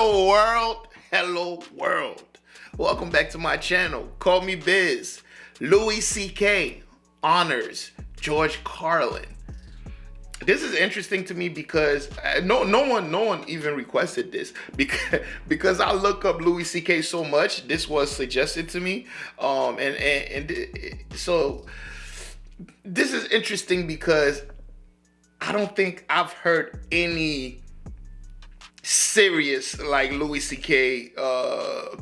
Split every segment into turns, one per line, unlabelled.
Hello world, hello world. Welcome back to my channel. Call me Biz. Louis C.K. honors George Carlin. This is interesting to me because no one even requested this because I look up Louis C.K. so much. This was suggested to me, so this is interesting because I don't think I've heard any serious like Louis C.K.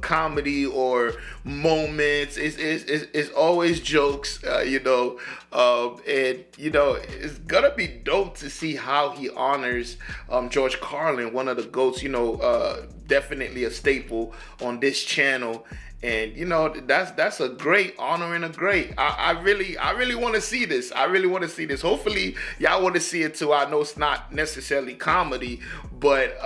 Comedy or moments. It's always jokes, and it's gonna be dope to see how he honors George Carlin, one of the GOATs. Definitely a staple on this channel. And that's a great honoring a great. I really want to see this. I really want to see this. Hopefully y'all want to see it too. I know it's not necessarily comedy, but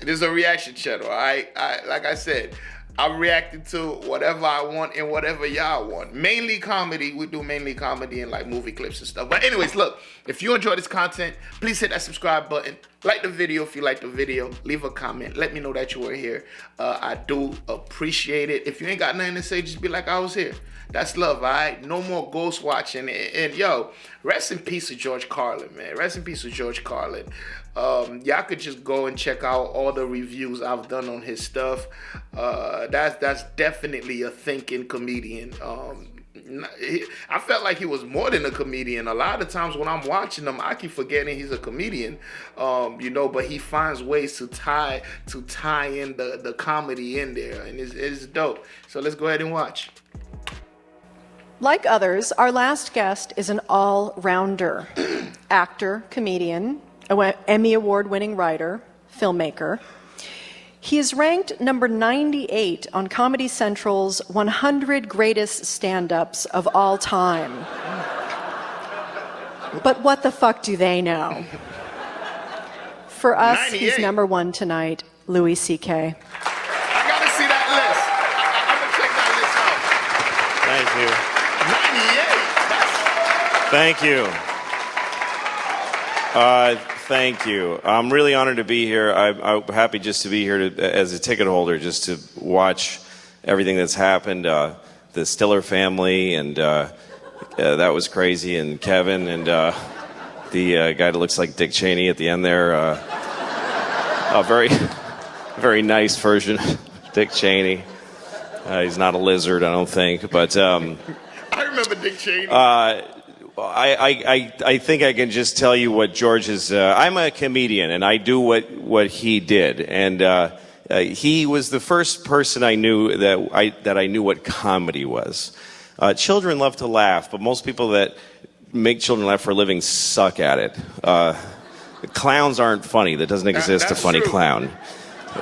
it is a reaction channel. Like I said, I'm reacting to whatever I want and whatever y'all want. Mainly comedy. We do mainly comedy and like movie clips and stuff. But anyways, look, if you enjoy this content, please hit that subscribe button. Like the video if you like the video. Leave a comment. Let me know that you were here. I do appreciate it. If you ain't got nothing to say, just be like, I was here. That's love, all right? No more ghost watching. And yo, rest in peace to George Carlin, man. Rest in peace to George Carlin. Y'all could just go and check out all the reviews I've done on his stuff. That's definitely a thinking comedian. I felt like he was more than a comedian. A lot of times when I'm watching him, I keep forgetting he's a comedian. But he finds ways to tie in the comedy in there, and it's dope. So let's go ahead and watch.
Like others, our last guest is an all-rounder. Actor, comedian, Emmy Award-winning writer, filmmaker. He is ranked number 98 on Comedy Central's 100 Greatest Stand-Ups of All Time. But what the fuck do they know? For us,
98.
He's number one tonight, Louis C.K.
I gotta see that list. I'm gonna check that list out.
Thank you.
98.
Thank you. I'm really honored to be here. I'm happy just to be here as a ticket holder, just to watch everything that's happened. The Stiller family, and that was crazy. And Kevin, and the guy that looks like Dick Cheney at the end there. A very, very nice version of Dick Cheney. He's not a lizard, I don't think, but.
I remember Dick Cheney.
I think I can just tell you what George is. I'm a comedian, and I do what he did, and he was the first person I knew that I knew what comedy was. Children love to laugh, but most people that make children laugh for a living suck at it. Clowns aren't funny. That doesn't exist. A funny true. Clown.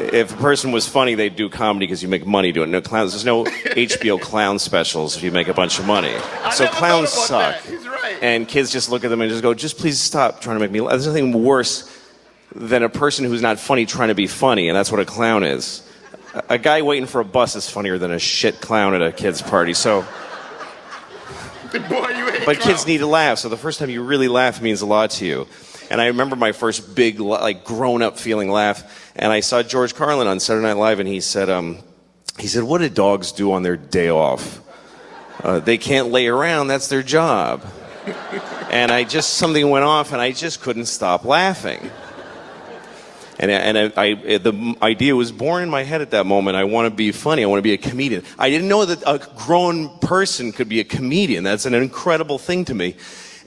If a person was funny, they'd do comedy because you make money doing it. No clowns. There's no HBO clown specials if you make a bunch of money. So clowns suck.
He's right.
And kids just look at them and just go, just please stop trying to make me laugh. There's nothing worse than a person who's not funny trying to be funny, and that's what a clown is. A guy waiting for a bus is funnier than a shit clown at a kid's party. So,
boy, you hate
but
clowns.
kids need to laugh, so the first time you really laugh means a lot to you. And I remember my first big, like, grown-up feeling laugh, and I saw George Carlin on Saturday Night Live, and he said, what do dogs do on their day off? They can't lay around, that's their job. And something went off, and I just couldn't stop laughing. And the idea was born in my head at that moment. I want to be funny. I want to be a comedian. I didn't know that a grown person could be a comedian. That's an incredible thing to me.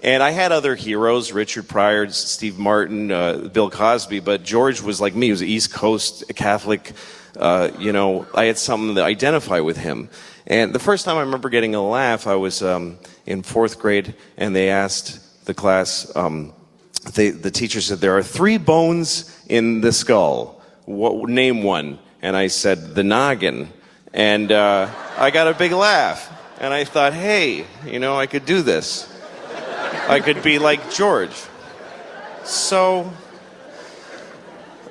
And I had other heroes, Richard Pryor, Steve Martin, Bill Cosby, but George was like me. He was East Coast Catholic. I had something to identify with him. And the first time I remember getting a laugh, I was in fourth grade, and they asked the class, the teacher said, there are 3 bones in the skull. Name one. And I said, the noggin. And I got a big laugh. And I thought, hey, I could do this. I could be like George. So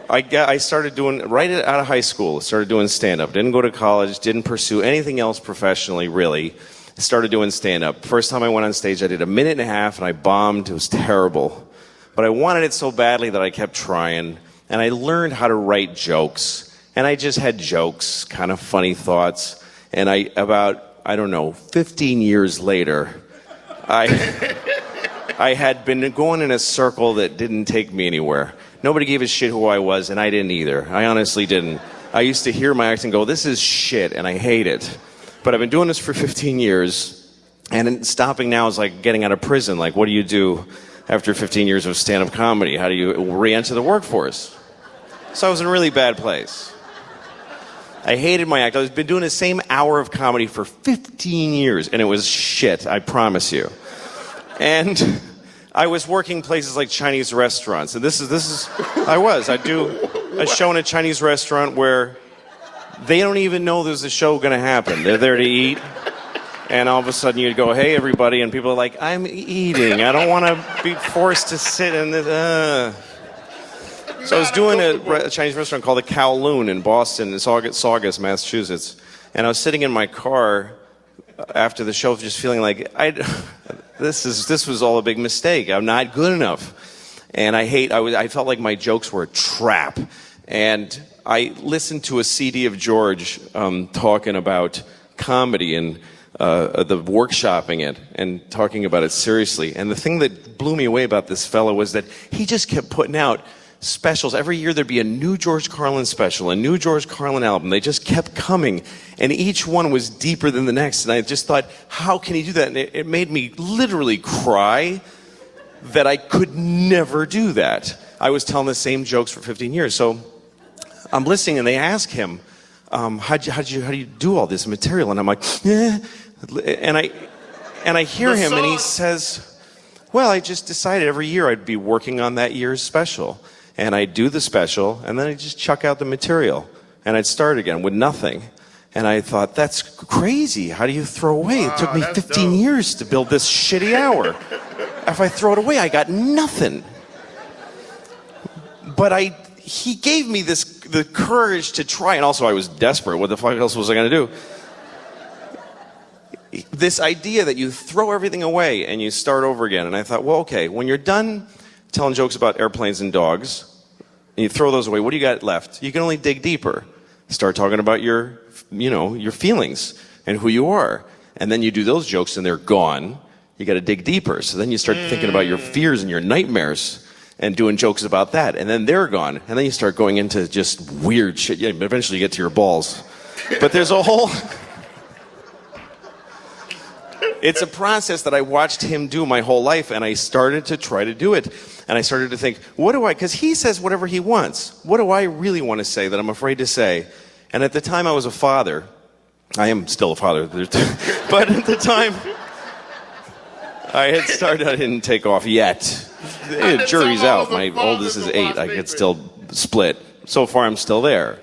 I started doing, right out of high school, started doing stand-up. Didn't go to college, didn't pursue anything else professionally, really. Started doing stand-up. First time I went on stage, I did a minute and a half, and I bombed. It was terrible. But I wanted it so badly that I kept trying. and I learned how to write jokes. And I just had jokes, kind of funny thoughts. And I don't know, 15 years later, I had been going in a circle that didn't take me anywhere. Nobody gave a shit who I was, and I didn't either. I honestly didn't. I used to hear my act and go, this is shit, and I hate it. But I've been doing this for 15 years, and stopping now is like getting out of prison. Like, what do you do after 15 years of stand-up comedy? How do you re-enter the workforce? So I was in a really bad place. I hated my act. I've been doing the same hour of comedy for 15 years, and it was shit, I promise you. And I was working places like Chinese restaurants, and I'd do a show in a Chinese restaurant where they don't even know there's a show going to happen. They're there to eat, and all of a sudden you'd go, hey, everybody, and people are like, I'm eating. I don't want to be forced to sit in this. So I was doing a Chinese restaurant called the Kowloon in Boston, in Saugus, Massachusetts, and I was sitting in my car after the show just feeling like, this was all a big mistake. I'm not good enough. And I felt like my jokes were a trap. And I listened to a CD of George talking about comedy and the workshopping it and talking about it seriously. And the thing that blew me away about this fellow was that he just kept putting out specials. Every year there'd be a new George Carlin special, a new George Carlin album. They just kept coming, and each one was deeper than the next. And I just thought, how can he do that? And it made me literally cry that I could never do that. I was telling the same jokes for 15 years. So I'm listening, and they ask him, how do you do all this material? And I'm like, eh. And I hear him, and he says, well, I just decided every year I'd be working on that year's special. And I'd do the special, and then I'd just chuck out the material. And I'd start again with nothing. And I thought, that's crazy. How do you throw away? It took me 15 years to build this shitty hour. If I throw it away, I got nothing. But he gave me the courage to try. And also, I was desperate. What the fuck else was I going to do? This idea that you throw everything away and you start over again. And I thought, well, okay, when you're done telling jokes about airplanes and dogs, and you throw those away, what do you got left? You can only dig deeper. Start talking about your feelings and who you are. And then you do those jokes and they're gone. You got to dig deeper. So then you start thinking about your fears and your nightmares and doing jokes about that. And then they're gone. And then you start going into just weird shit. Yeah, eventually you get to your balls. But there's a whole... It's a process that I watched him do my whole life, and I started to try to do it. And I started to think, because he says whatever he wants. What do I really want to say that I'm afraid to say? And at the time I was a father. I am still a father. But at the time I had started, I didn't take off yet. The jury's out. My oldest is 8. I could still split. So far I'm still there.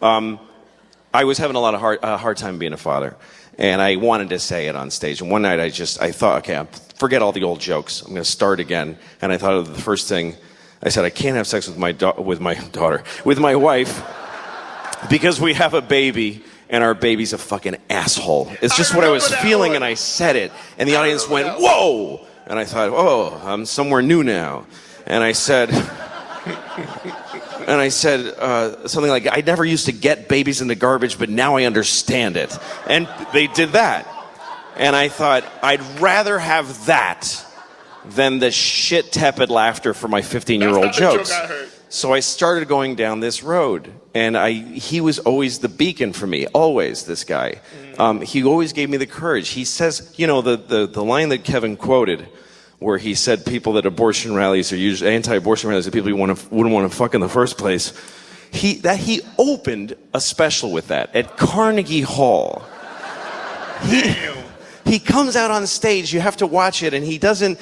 I was having a hard time being a father. And I wanted to say it on stage. And one night I thought, okay, forget all the old jokes. I'm going to start again. And I thought of the first thing. I said, I can't have sex with my wife, because we have a baby, and our baby's a fucking asshole. It's just what I was feeling, and I said it. And the audience went, whoa! And I thought, oh, I'm somewhere new now. And I said... something like, I never used to get babies in the garbage, but now I understand it. And they did that. And I thought, I'd rather have that than the shit tepid laughter for my 15-year-old jokes. So I started going down this road. And he was always the beacon for me, always, this guy. He always gave me the courage. He says, the line that Kevin quoted, where he said people at abortion rallies are usually anti-abortion rallies, that people you wouldn't want to fuck in the first place. He opened a special with that at Carnegie Hall. He comes out on stage. You have to watch it, and he doesn't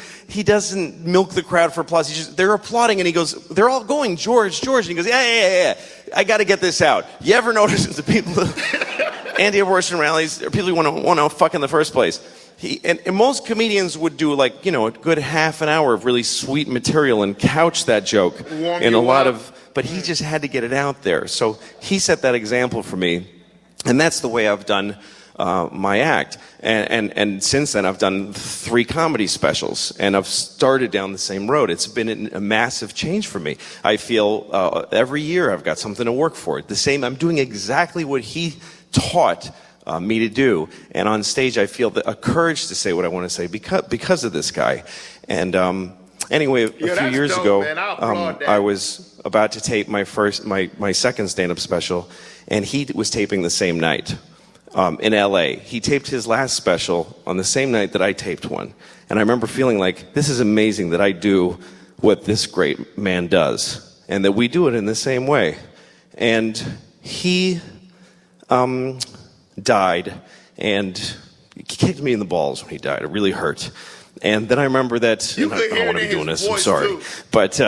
milk the crowd for applause. They're applauding, and he goes, they're all going, George, and he goes, yeah. I got to get this out. You ever notice the people anti-abortion rallies are people who want to fuck in the first place? And most comedians would do a good half an hour of really sweet material and couch that joke in a lot of, but he just had to get it out there. So he set that example for me, and that's the way I've done my act. And since then, I've done 3 comedy specials, and I've started down the same road. It's been a massive change for me. I feel every year I've got something to work for. I'm doing exactly what he taught me to do, and on stage I feel a courage to say what I want to say because of this guy. And anyway, a few years ago, I was about to tape my second stand-up special, and he was taping the same night in LA. He taped his last special on the same night that I taped one, and I remember feeling like, this is amazing that I do what this great man does, and that we do it in the same way. And he died, and he kicked me in the balls when he died. It really hurt. And then I remember that, I don't want to be doing this, I'm sorry. Too. But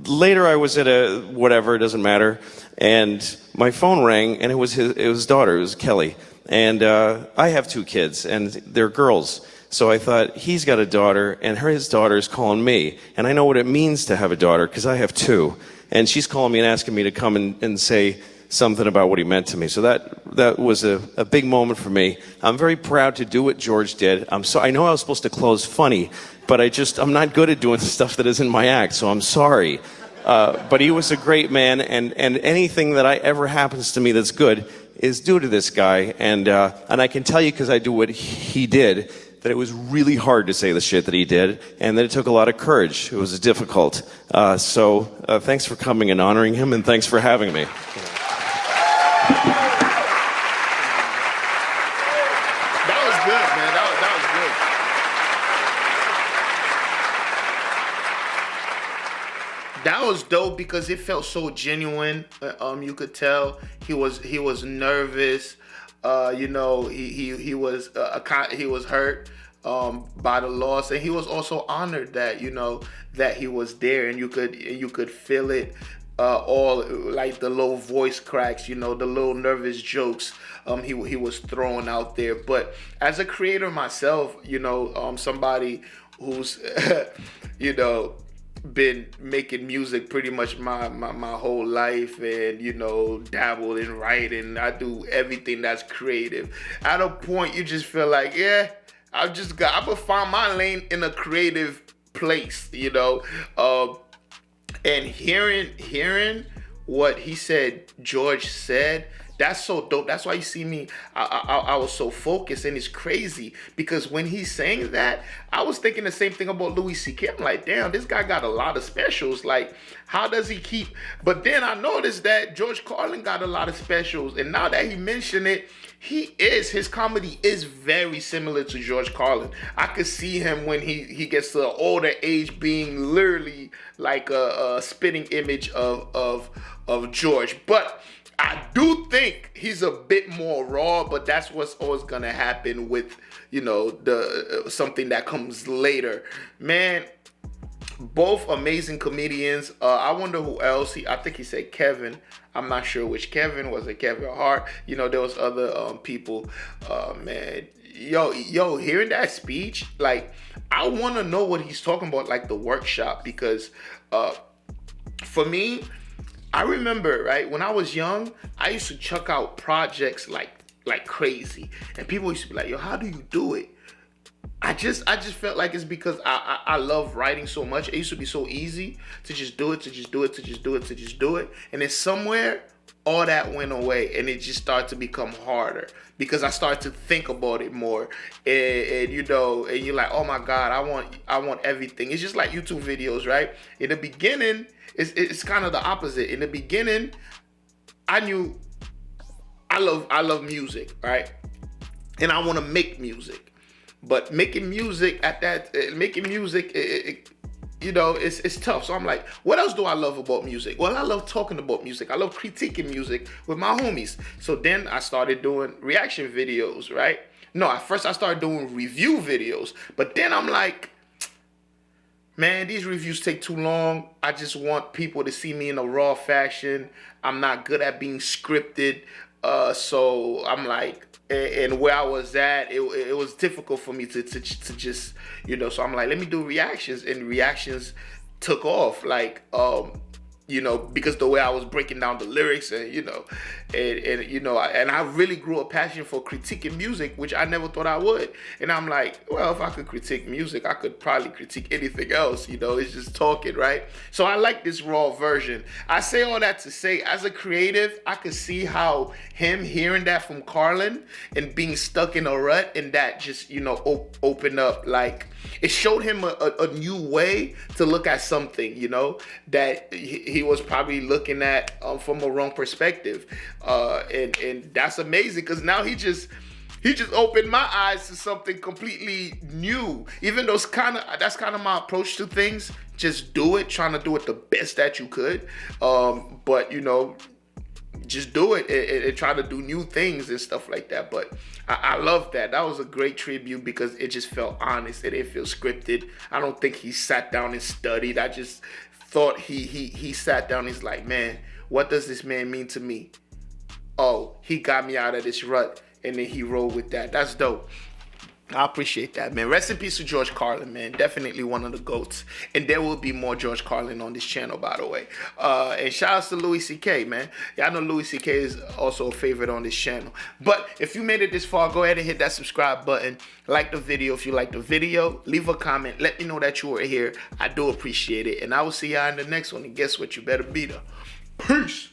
later I was at whatever, it doesn't matter, and my phone rang, and it was his daughter, it was Kelly. And I have 2 kids, and they're girls. So I thought, he's got a daughter, and his daughter's calling me. And I know what it means to have a daughter, because I have 2. And she's calling me and asking me to come and say something about what he meant to me. So that was a big moment for me. I'm very proud to do what George did. I know I was supposed to close funny, but I'm not good at doing stuff that isn't my act, so I'm sorry. But he was a great man, and anything that ever happens to me that's good is due to this guy. And I can tell you, because I do what he did, that it was really hard to say the shit that he did, and that it took a lot of courage. It was difficult. So thanks for coming and honoring him, and thanks for having me.
That was good, man. That was dope because it felt so genuine. You could tell he was nervous. He was hurt by the loss, and he was also honored that that he was there, and you could feel it. All like the low voice cracks, the little nervous jokes he was throwing out there. But as a creator myself, somebody who's been making music pretty much my whole life, and dabbled in writing. I do everything that's creative. At a point you just feel like, yeah, I would find my lane in a creative place, and hearing what he said, George said, that's so dope. That's why you see me, I was so focused, and it's crazy because when he's saying that, I was thinking the same thing about Louis C.K. I'm like, damn, this guy got a lot of specials. Like, how does he keep? But then I noticed that George Carlin got a lot of specials, and now that he mentioned it, his comedy is very similar to George Carlin. I could see him when he gets to an older age being literally like a spitting image of George. But I do think he's a bit more raw, but that's what's always gonna happen with something that comes later. Man, both amazing comedians. I wonder who else. I think he said Kevin. I'm not sure which Kevin. Was it Kevin Hart? There was other people. Man, yo, hearing that speech, like, I want to know what he's talking about, like the workshop, because for me, I remember, right, when I was young, I used to chuck out projects like crazy, and people used to be like, yo, how do you do it? I just felt like it's because I love writing so much. It used to be so easy to just do it, and then somewhere all that went away, and it just started to become harder because I started to think about it more, and you're like, oh my God, I want everything. It's just like YouTube videos, right? In the beginning, it's kind of the opposite. In the beginning, I knew I love music, right? And I want to make music. But making music it's tough. So I'm like, what else do I love about music? Well, I love talking about music. I love critiquing music with my homies. So then I started doing reaction videos, right? No, at first I started doing review videos. But then I'm like, man, these reviews take too long. I just want people to see me in a raw fashion. I'm not good at being scripted. So I'm like, and where I was at, it was difficult for me to just, so I'm like, let me do reactions, and reactions took off. Like, you know, because the way I was breaking down the lyrics and, you know, and you know, and I really grew a passion for critiquing music, which I never thought I would. And I'm like, well, if I could critique music, I could probably critique anything else, you know, it's just talking, right? So I like this raw version. I say all that to say, as a creative, I could see how him hearing that from Carlin and being stuck in a rut, and that just, you know, opened up, like, it showed him a new way to look at something, you know, that he was probably looking at from a wrong perspective. And that's amazing, because now he just opened my eyes to something completely new. Even though that's kind of my approach to things. Just do it, trying to do it the best that you could. But, you know, just do it and try to do new things and stuff like that. But I love that. That was a great tribute because it just felt honest. It didn't feel scripted. I don't think he sat down and studied. I just thought he sat down. He's like, man, what does this man mean to me? Oh, he got me out of this rut, and then he rolled with that. That's dope. I appreciate that, man. Rest in peace to George Carlin, man. Definitely one of the GOATs. And there will be more George Carlin on this channel, by the way. And shout outs to Louis C.K., man. Y'all know Louis C.K. is also a favorite on this channel. But if you made it this far, go ahead and hit that subscribe button. Like the video if you like the video. Leave a comment. Let me know that you were here. I do appreciate it. And I will see y'all in the next one. And guess what? You better be there. Peace.